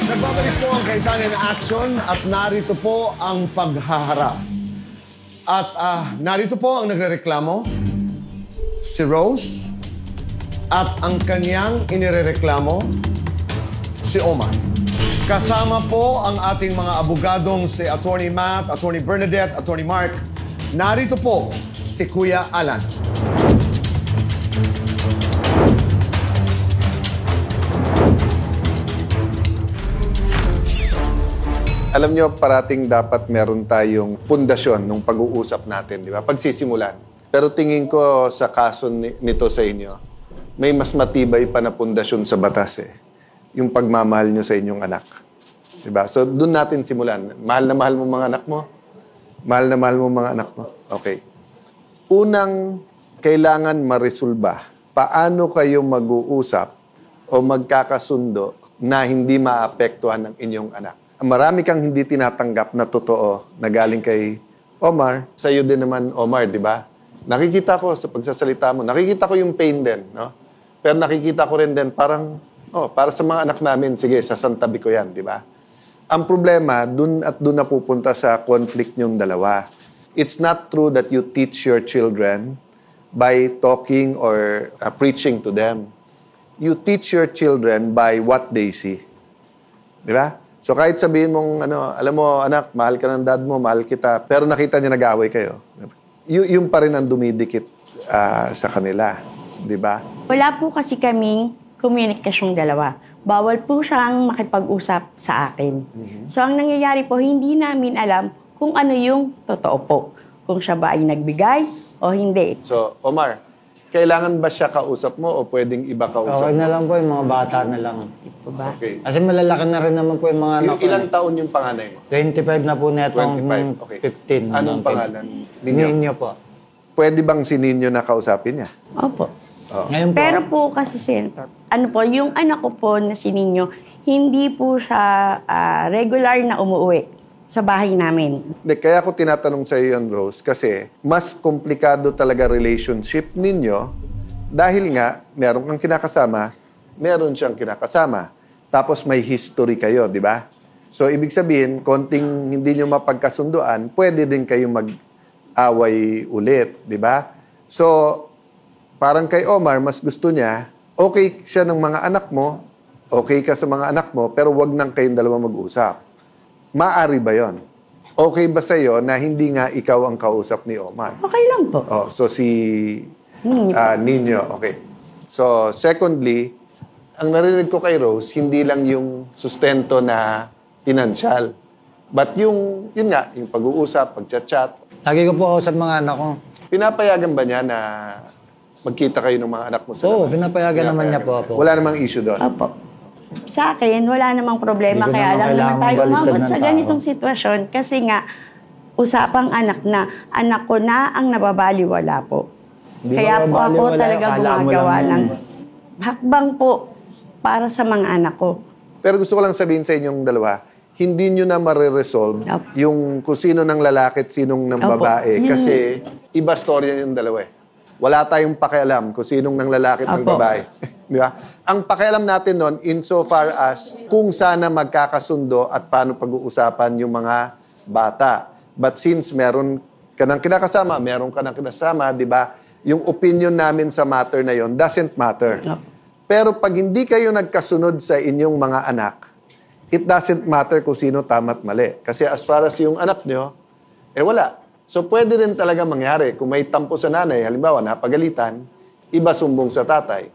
Nagbabalik po ang Kaytanin Action at narito po ang paghaharap. At narito po ang nagrereklamo, si Rose, at ang kanyang inirereklamo, si Omar. Kasama po ang ating mga abogadong si Attorney Matt, Attorney Bernadette, Attorney Mark. Narito po si Kuya Alan. Alam nyo, parating dapat meron tayong pundasyon nung pag-uusap natin, di ba? Pagsisimulan. Pero tingin ko sa kaso nito sa inyo, may mas matibay pa na pundasyon sa batas eh. Yung pagmamahal nyo sa inyong anak. Di ba? So, doon natin simulan. Mahal na mahal mo mga anak mo? Mahal na mahal mo mga anak mo? Okay. Unang kailangan maresolba, paano kayo mag-uusap o magkakasundo na hindi maapektuhan ng inyong anak? Marami kang hindi tinatanggap na totoo na galing kay Omar. Sa iyo din naman, Omar, di ba? Nakikita ko sa pagsasalita mo, nakikita ko yung pain din, no? Pero nakikita ko rin din parang, para sa mga anak namin, sige, sasantabi ko yan, di ba? Ang problema, dun at dun napupunta sa conflict niyong dalawa. It's not true that you teach your children by talking or preaching to them. You teach your children by what they see. Di ba? So kahit sabihin mong, alam mo, anak, mahal ka ng dad mo, mahal kita, pero nakita niya nag-aaway kayo. Yung pa rin ang dumidikit sa kanila. Di ba? Wala po kasi kaming komunikasyong dalawa. Bawal po siyang makipag-usap sa akin. So ang nangyayari po, hindi namin alam kung ano yung totoo po. Kung siya ba ay nagbigay o hindi. So, Omar, kailangan ba siya kausap mo o pwedeng iba kausap? Okay na lang po, yung mga bata na lang. Ba? Okay. Kasi malalaki na rin naman po yung mga anak ko. Ilang taon yung panganay mo? 25 na po na itong 25, okay. 15. Anong pangalan? Ninyo? Ninyo po. Pwede bang si Ninyo na kausapin niya? Opo. Oh. Ngayon po. Pero po kasi, Senator, yung anak ko po na si Ninyo, hindi po siya regular na umuwi sa bahay namin. Kaya ako tinatanong sa iyo yan, Rose, kasi mas komplikado talaga relationship ninyo dahil nga, meron kang kinakasama, meron siyang kinakasama. Tapos may history kayo, di ba? So, ibig sabihin, konting hindi nyo mapagkasunduan, pwede din kayong mag-away ulit, di ba? So, parang kay Omar, mas gusto niya, okay siya ng mga anak mo, okay ka sa mga anak mo, pero wag nang kayong dalawa mag-usap. Maari ba yon? Okay ba sa'yo na hindi nga ikaw ang kausap ni Omar? Okay lang po. Oh, so si Ninyo. Ninyo, okay. So, secondly, ang narinig ko kay Rose, hindi lang yung sustento na pinansyal. But yun nga, yung pag-uusap, pag-chat-chat. Lagi ko po kausap mga anak ko. Pinapayagan ba niya na magkita kayo ng mga anak mo sa Oo, labas? pinapayagan naman niya po ako. Wala namang issue doon? Opo. Sa akin, wala namang problema. Hindi ko Kaya naman lang naman kailangan tayo baliktad umabot ng sa tao. ganitong sitwasyon. Kasi nga, usapang anak na, anak ko na ang nababaliwala po. Hindi Kaya po ako nababaliwala, talaga akala mo gumagawa lang ng hakbang po para sa mga anak ko. Pero gusto ko lang sabihin sa inyong dalawa, hindi nyo na mariresolve Opo. yung kung sino ng lalaki at sinong ng Opo. babae. Yun. Kasi iba storya yung dalawa eh. Wala tayong pakialam kung sinong ng lalaki at ng Opo. babae. Di ba? Ang pakialam natin nun, insofar as kung sana magkakasundo at paano pag-uusapan yung mga bata. But since meron ka ng kinakasama, meron ka ng kinasama, di ba? Yung opinion namin sa matter na yon doesn't matter. Opo. Pero pag hindi kayo nagkasunod sa inyong mga anak, it doesn't matter kung sino tama at mali. Kasi as far as yung anak nyo, wala. So pwede rin talaga mangyari. Kung may tampo sa nanay, halimbawa, napagalitan, iba sumbong sa tatay.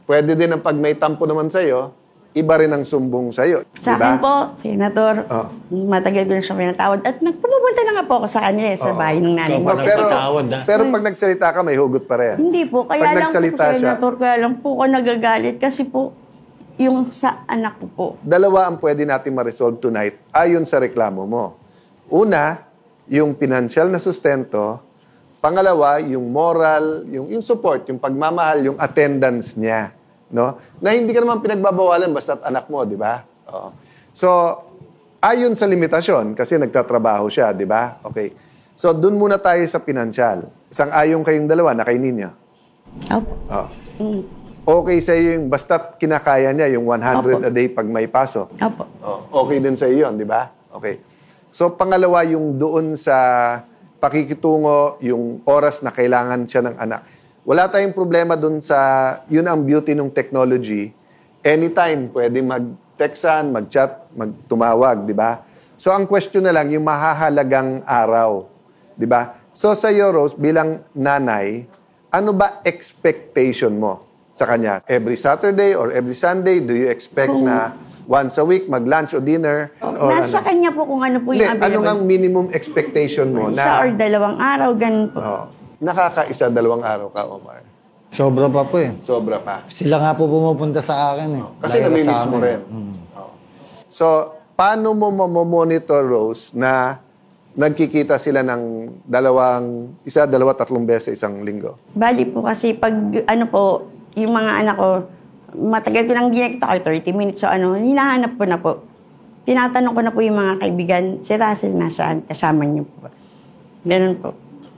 Pwede din ang pag may tampo naman sa'yo, iba rin ang sumbong sa'yo. Sa akin po, Senator, Oh. matagal ko na siya pinatawad. At nagpupunta na nga po ako sa kanila sa bahay ng nanay Ikaw ko. pa nagpatawad, ha? Pero pag nagsalita ka, may hugot pa rin. Hindi po. Kaya Pag lang po, nagsalita siya- Senator, kaya lang po ako nagagalit. Kasi po, yung sa anak ko po. Dalawa ang pwede natin ma-resolve tonight ayon sa reklamo mo. Una, yung financial na sustento. Pangalawa, yung moral, yung support, yung pagmamahal, yung attendance niya. No? Na hindi ka naman pinagbabawalan basta't anak mo, di ba? Oo. So, ayon sa limitasyon, kasi nagtatrabaho siya, di ba? Okay. So, dun muna tayo sa financial. Isang ayon kayong dalawa na kay Ninyo. Opo. Oh. Okay sa iyo yung basta't kinakaya niya yung 100 Opo. a day pag may pasok. Opo. Oh, okay din sa iyo yun, di ba? Okay. So, pangalawa, yung doon sa pakikitungo, yung oras na kailangan siya ng anak. Wala tayong problema doon sa, yun ang beauty ng technology. Anytime, pwede mag-textan, mag-chat, magtumawag, di ba? So, ang question na lang, yung mahahalagang araw, di ba? So, sa iyo, Rose, bilang nanay, ano ba expectation mo sa kanya? Every Saturday or every Sunday, do you expect na once a week, mag-lunch o dinner? Or Nasa kanya po kung ano po yung Hindi, ano available. ang minimum expectation mo Isa or na dalawang araw, ganun po. nakakaisa 2 araw ka, Omar? Sobra pa po eh. Sobra pa. Sila nga po pumupunta sa akin eh. Kasi Lagi namimiss sa mo amin. rin. Oo. So, paano mo mamomonitor, Rose, na nagkikita sila ng 1, 2, 3 beses isang linggo? Bali po kasi pag ano po, yung mga anak ko, matagal ko nang ginagta ko, 30 minutes. So hinahanap ko na po. Tinatanong ko na po yung mga kaibigan, si Russell nasaan, kasama niyo po. Ganun po.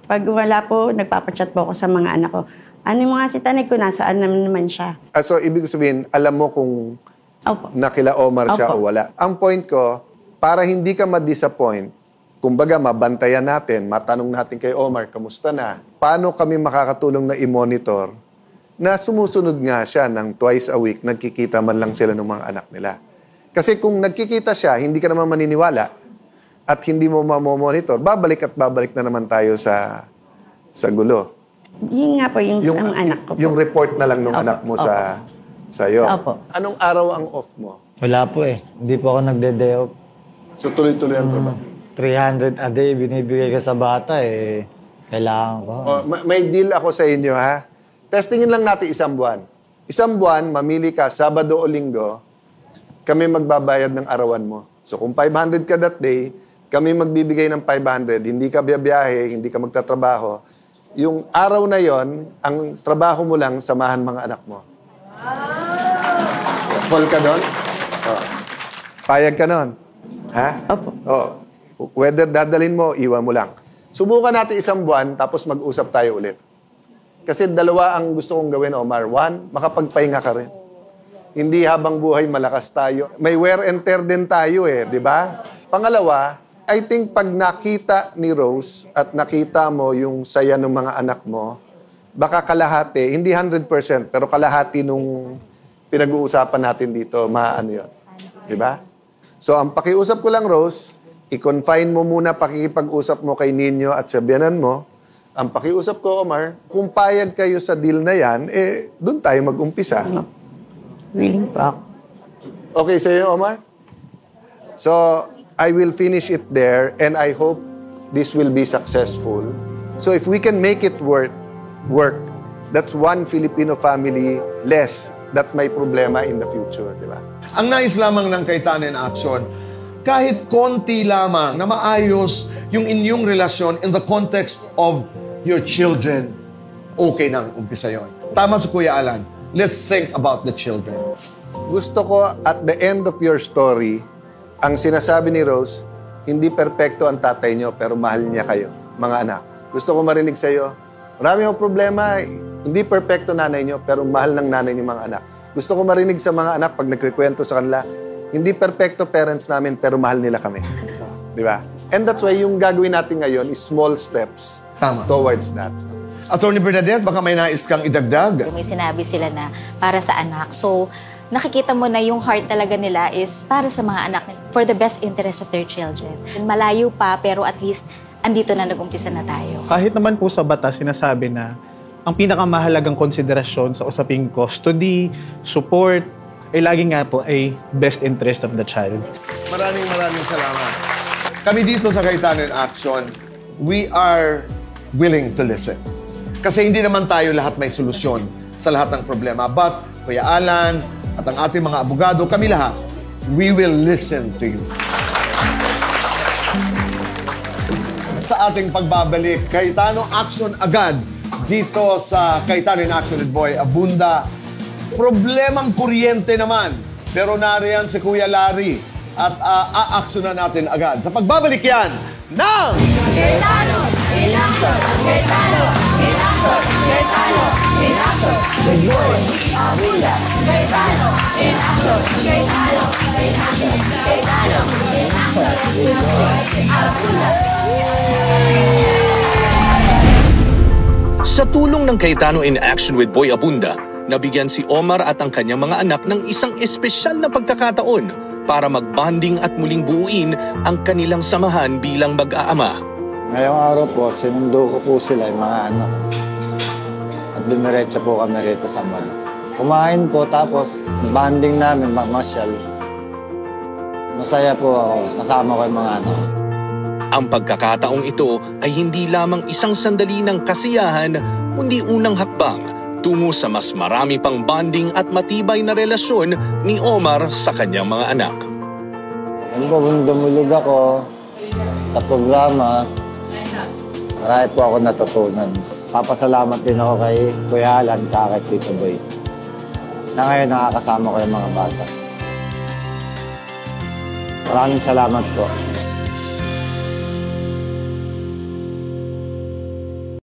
Pag wala po, nagpapachat po ako sa mga anak ko. Ano yung mga si Tanay ko, nasaan naman siya? So, ibig sabihin, alam mo kung Opo. nakila Omar siya Opo. o wala. Ang point ko, para hindi ka ma-disappoint, kumbaga, mabantayan natin, matanong natin kay Omar, kamusta na? Paano kami makakatulong na i-monitor na sumusunod nga siya ng twice a week, nagkikita man lang sila ng mga anak nila. Kasi kung nagkikita siya, hindi ka naman maniniwala at hindi mo mamomonitor, babalik at babalik na naman tayo sa gulo. Yun nga po, yung anak ko po. Yung report na lang ng Opo, anak mo opo. sa'yo. Opo. Anong araw ang off mo? Wala po eh. Hindi po ako nagde-day off. So tuloy-tuloy ang trabaho. 300 a day binibigay ko sa bata eh. Kailangan ko. May deal ako sa inyo, ha? Testingin lang natin 1 buwan. 1 buwan, mamili ka, Sabado o Linggo, kami magbabayad ng arawan mo. So kung 500 ka that day, kami magbibigay ng 500, hindi ka biyabiyahe, hindi ka magtatrabaho. Yung araw na yon, ang trabaho mo lang, samahan mga anak mo. Call ka doon? Oh. Payag ka doon? Ha? Opo. Oh. Whether dadalhin mo, iwan mo lang. Subukan natin 1 buwan, tapos mag-usap tayo ulit. Kasi 2 ang gusto kong gawin, Omar. 1, makapagpahinga ka rin. Hindi habang buhay malakas tayo. May wear and tear din tayo eh, di ba? Pangalawa, I think pag nakita ni Rose at nakita mo yung saya ng mga anak mo, baka kalahati, hindi 100%, pero kalahati nung pinag-uusapan natin dito, maano yun. Di ba? So, ang pakiusap ko lang, Rose, i-confine mo muna pakikipag-usap mo kay Nino at sa biyanan mo. Ang pakiusap ko, Omar, kung payag kayo sa deal na yan, doon tayo mag-umpisa. Willing po ako. Okay sa'yo, Omar? So, I will finish it there and I hope this will be successful. So, if we can make it work, that's 1 Filipino family less that may problema in the future, di ba? Ang nais lamang ng Kaitanen Action, kahit konti lamang na maayos yung inyong relasyon in the context of your children, okay nang umpisa yon. Tama si Kuya Alan. Let's think about the children. Gusto ko at the end of your story, ang sinasabi ni Rose, hindi perpekto ang tatay niyo pero mahal niya kayo, mga anak. Gusto ko marinig sa iyo, marami akong problema, hindi perpekto nanay niyo pero mahal ng nanay niyo mga anak. Gusto ko marinig sa mga anak pag nagkikwento sa kanila, hindi perpekto parents namin pero mahal nila kami. Di ba? And that's why yung gagawin natin ngayon is small steps towards that. Attorney Bernadette, baka may nais kang idagdag. May sinabi sila na para sa anak. So, nakikita mo na yung heart talaga nila is para sa mga anak nila, for the best interest of their children. Malayo pa, pero at least andito na nag-umpisa na tayo. Kahit naman po sa batas, sinasabi na ang pinakamahalagang konsiderasyon sa usaping custody, support, ay lagi nga po ay best interest of the child. Maraming salamat. Kami dito sa Kaitanen Action, we are willing to listen. Kasi hindi naman tayo lahat may solusyon sa lahat ng problema. But, Kuya Alan at ang ating mga abogado, kami lahat, we will listen to you. Sa ating pagbabalik, Kaitano Action agad dito sa Kaitanen Action with Boy Abunda. Problemang kuryente naman. Pero nariyan si Kuya Larry at a-actionan natin agad. Sa pagbabalik yan ng Kaitano in Action! Kaitano in Action! Kaitano in Sa tulong ng Cayetano in Action with Boy Abunda, nabigyan si Omar at ang kanyang mga anak ng isang espesyal na pagkakataon para magbanding at muling buuin ang kanilang samahan bilang mag-aama. Ngayong araw po, sinundo ko po sila yung mga anak. At dumiretso po kami rito sa mall. Kumain po, tapos banding namin, mamasyal. Masaya po ako, kasama ko yung mga anak. Ang pagkakataong ito ay hindi lamang isang sandali ng kasiyahan, kundi unang hakbang tungo sa mas marami pang bonding at matibay na relasyon ni Omar sa kanyang mga anak. Yan po, kung dumulog ako sa programa, marami po ako natutunan. Papasalamat din ako kay Kuya Alan at kay Tito Boy, na ngayon nakakasama ko yung mga bata. Maraming salamat po.